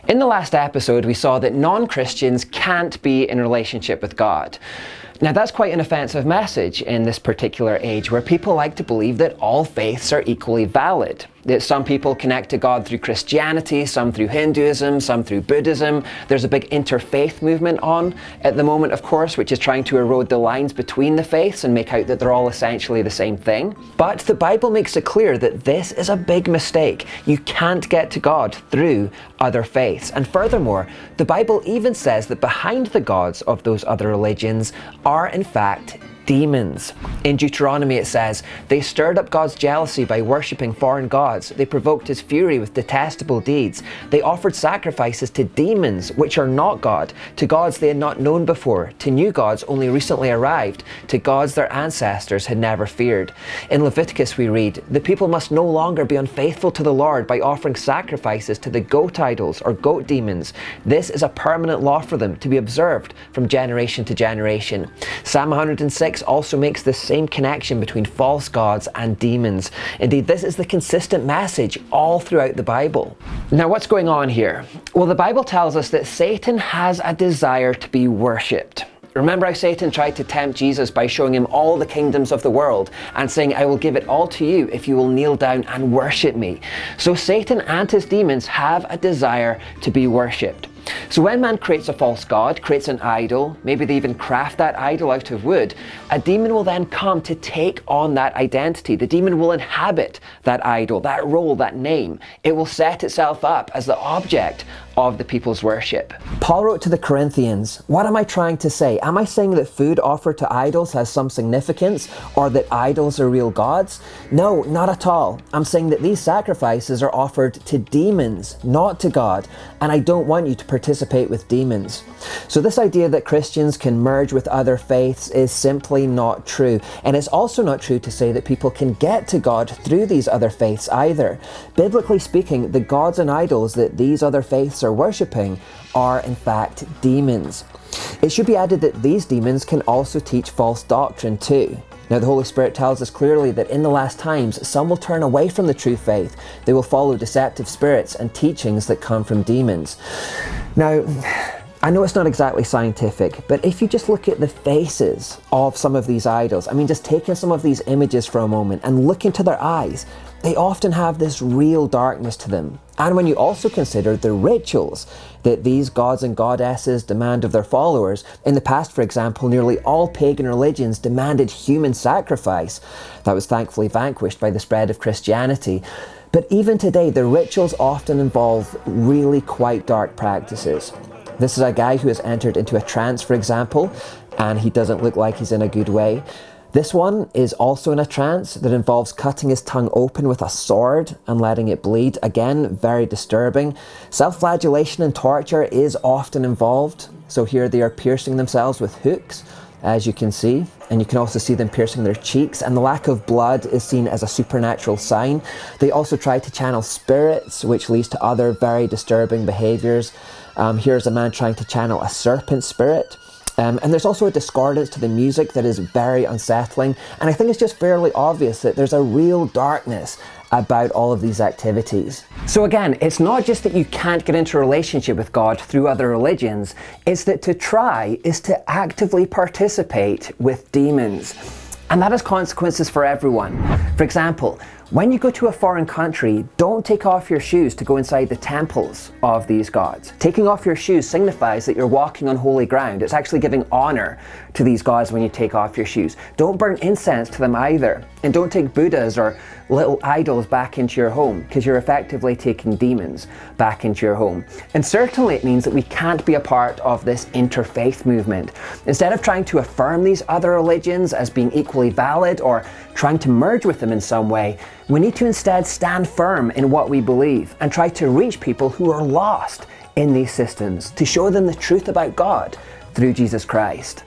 In the last episode, we saw that non-Christians can't be in a relationship with God. Now that's quite an offensive message in this particular age where people like to believe that all faiths are equally valid. That some people connect to God through Christianity, some through Hinduism, some through Buddhism. There's a big interfaith movement on at the moment, of course, which is trying to erode the lines between the faiths and make out that they're all essentially the same thing. But the Bible makes it clear that this is a big mistake. You can't get to God through other faiths. And furthermore, the Bible even says that behind the gods of those other religions are in fact demons. In Deuteronomy it says, "They stirred up God's jealousy by worshipping foreign gods. They provoked his fury with detestable deeds. They offered sacrifices to demons, which are not God, to gods they had not known before, to new gods only recently arrived, to gods their ancestors had never feared." In Leviticus we read, "The people must no longer be unfaithful to the Lord by offering sacrifices to the goat idols or goat demons. This is a permanent law for them to be observed from generation to generation." Psalm 106 also makes this same connection between false gods and demons. Indeed, this is the consistent message all throughout the Bible. Now, what's going on here? Well, the Bible tells us that Satan has a desire to be worshipped. Remember how Satan tried to tempt Jesus by showing him all the kingdoms of the world and saying, "I will give it all to you if you will kneel down and worship me." So Satan and his demons have a desire to be worshipped. So when man creates a false god, creates an idol, maybe they even craft that idol out of wood, a demon will then come to take on that identity. The demon will inhabit that idol, that role, that name. It will set itself up as the object of the people's worship. Paul wrote to the Corinthians, "What am I trying to say? Am I saying that food offered to idols has some significance, or that idols are real gods? No, not at all. I'm saying that these sacrifices are offered to demons, not to God, and I don't want you to participate with demons." So this idea that Christians can merge with other faiths is simply not true. And it's also not true to say that people can get to God through these other faiths either. Biblically speaking, the gods and idols that these other faiths are worshipping are in fact demons. It should be added that these demons can also teach false doctrine too. Now, the Holy Spirit tells us clearly that in the last times, some will turn away from the true faith. They will follow deceptive spirits and teachings that come from demons. Now, I know it's not exactly scientific, but if you just look at the faces of some of these idols, I mean, just taking some of these images for a moment and look into their eyes, they often have this real darkness to them. And when you also consider the rituals that these gods and goddesses demand of their followers, in the past, for example, nearly all pagan religions demanded human sacrifice. That was thankfully vanquished by the spread of Christianity. But even today, the rituals often involve really quite dark practices. This is a guy who has entered into a trance, for example, and he doesn't look like he's in a good way. This one is also in a trance that involves cutting his tongue open with a sword and letting it bleed. Again, very disturbing. Self-flagellation and torture is often involved. So here they are piercing themselves with hooks, as you can see. And you can also see them piercing their cheeks. And the lack of blood is seen as a supernatural sign. They also try to channel spirits, which leads to other very disturbing behaviors. Here's a man trying to channel a serpent spirit. And there's also a discordance to the music that is very unsettling. And I think it's just fairly obvious that there's a real darkness about all of these activities. So again, it's not just that you can't get into a relationship with God through other religions, it's that to try is to actively participate with demons. And that has consequences for everyone. For example, when you go to a foreign country, don't take off your shoes to go inside the temples of these gods. Taking off your shoes signifies that you're walking on holy ground. It's actually giving honor to these gods when you take off your shoes. Don't burn incense to them either. And don't take Buddhas or little idols back into your home, because you're effectively taking demons back into your home. And certainly it means that we can't be a part of this interfaith movement. Instead of trying to affirm these other religions as being equally valid or trying to merge with them in some way, we need to instead stand firm in what we believe and try to reach people who are lost in these systems, to show them the truth about God through Jesus Christ.